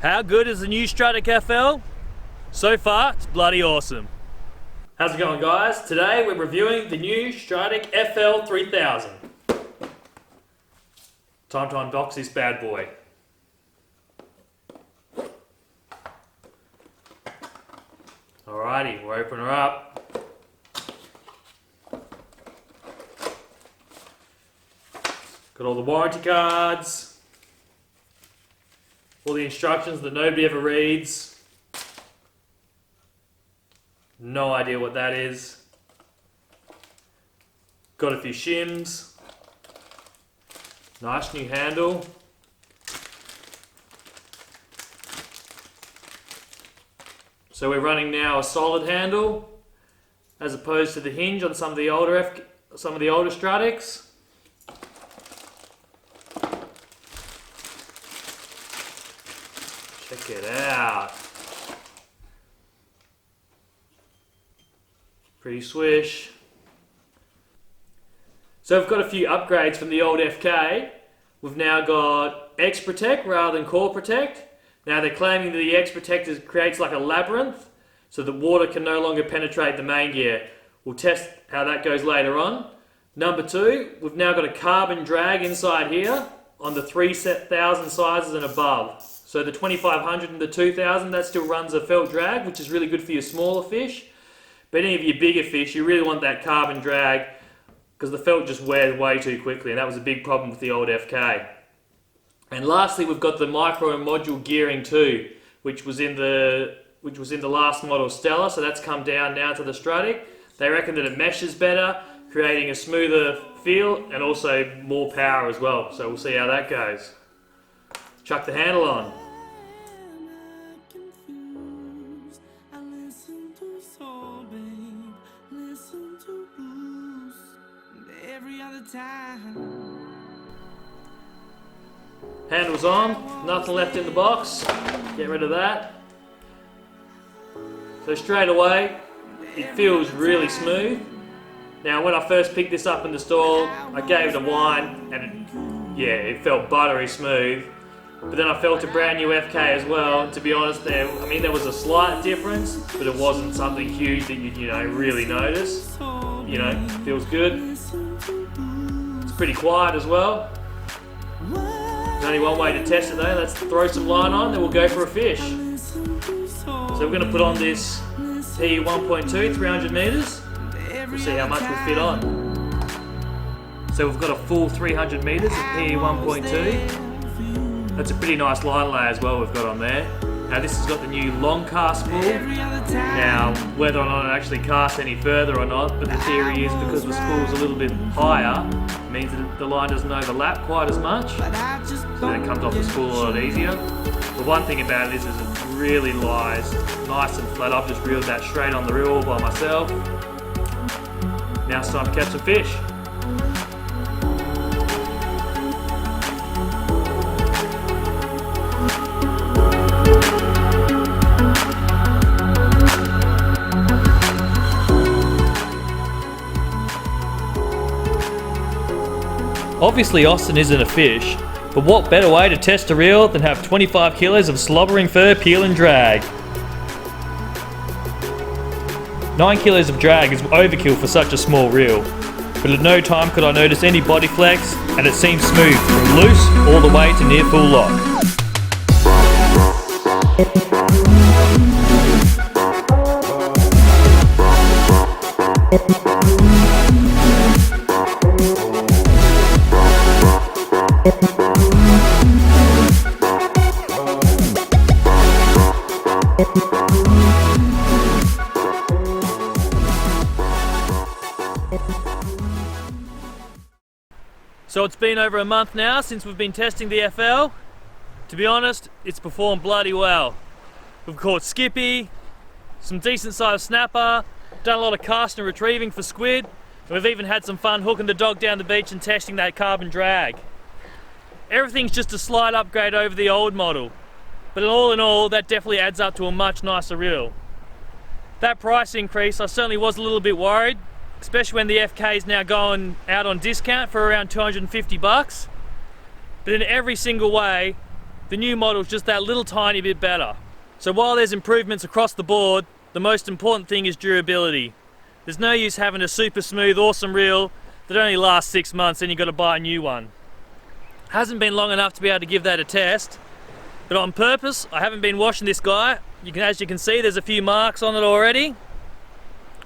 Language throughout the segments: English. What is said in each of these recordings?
How good is the new Stradic FL? So far, it's bloody awesome. How's it going, guys? Today we're reviewing the new Stradic FL 3000. Time to unbox this bad boy. Alrighty, we'll open her up. Got all the warranty cards. All the instructions that nobody ever reads. No idea what that is. Got a few shims. Nice new handle. So we're running now a solid handle as opposed to the hinge on some of the older Stradics. Check it out. Pretty swish. So we've got a few upgrades from the old FK. We've now got X Protect rather than Core Protect. Now they're claiming that the X Protect creates like a labyrinth so that water can no longer penetrate the main gear. We'll test how that goes later on. Number two, we've now got a carbon drag inside here on the 3000 sizes and above. So the 2500 and the 2000, that still runs a felt drag, which is really good for your smaller fish. But any of your bigger fish, you really want that carbon drag because the felt just wears way too quickly, and that was a big problem with the old FK. And lastly, we've got the micro and module gearing too, which was in the last model Stella, so that's come down now to the Stradic. They reckon that it meshes better, creating a smoother feel and also more power as well. So we'll see how that goes. Chuck the handle on. Handle's on, nothing left in the box. Get rid of that. So straight away, it feels really smooth. Now when I first picked this up in the store, I gave it a whine and it felt buttery smooth. But then I felt a brand new FK as well. And to be honest, there was a slight difference, but it wasn't something huge that you'd really notice. Feels good. It's pretty quiet as well. There's only one way to test it though. Let's throw some line on, then we'll go for a fish. So we're going to put on this PE 1.2, 300 meters. We'll see how much we fit on. So we've got a full 300 meters of PE 1.2. That's a pretty nice line lay as well we've got on there. Now this has got the new long cast spool. Now whether or not it actually casts any further or not, but the theory is because the spool's a little bit higher, it means that the line doesn't overlap quite as much. So then it comes off the spool a lot easier. The one thing about it is it really lies nice and flat. I've just reeled that straight on the reel all by myself. Now it's time to catch some fish. Obviously Austin isn't a fish, but what better way to test a reel than have 25 kilos of slobbering fur peel and drag. 9 kilos of drag is overkill for such a small reel, but at no time could I notice any body flex, and it seemed smooth from loose all the way to near full lock. So it's been over a month now since we've been testing the FL. To be honest, it's performed bloody well. We've caught skippy, some decent sized snapper, done a lot of casting and retrieving for squid, and we've even had some fun hooking the dog down the beach and testing that carbon drag. Everything's just a slight upgrade over the old model, but all in all, that definitely adds up to a much nicer reel. That price increase, I certainly was a little bit worried, especially when the FK is now going out on discount for around 250 bucks. But in every single way, the new model's just that little tiny bit better. So while there's improvements across the board, the most important thing is durability. There's no use having a super smooth, awesome reel that only lasts 6 months and you've got to buy a new one. Hasn't been long enough to be able to give that a test, but on purpose, I haven't been washing this guy. As you can see, there's a few marks on it already.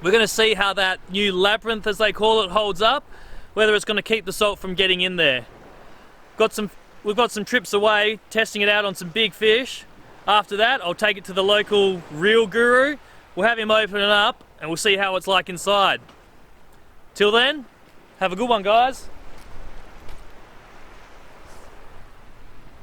We're going to see how that new labyrinth, as they call it, holds up, whether it's going to keep the salt from getting in there. We've got some trips away testing it out on some big fish. After that, I'll take it to the local reel guru. We'll have him open it up and we'll see how it's like inside. Till then, have a good one, guys.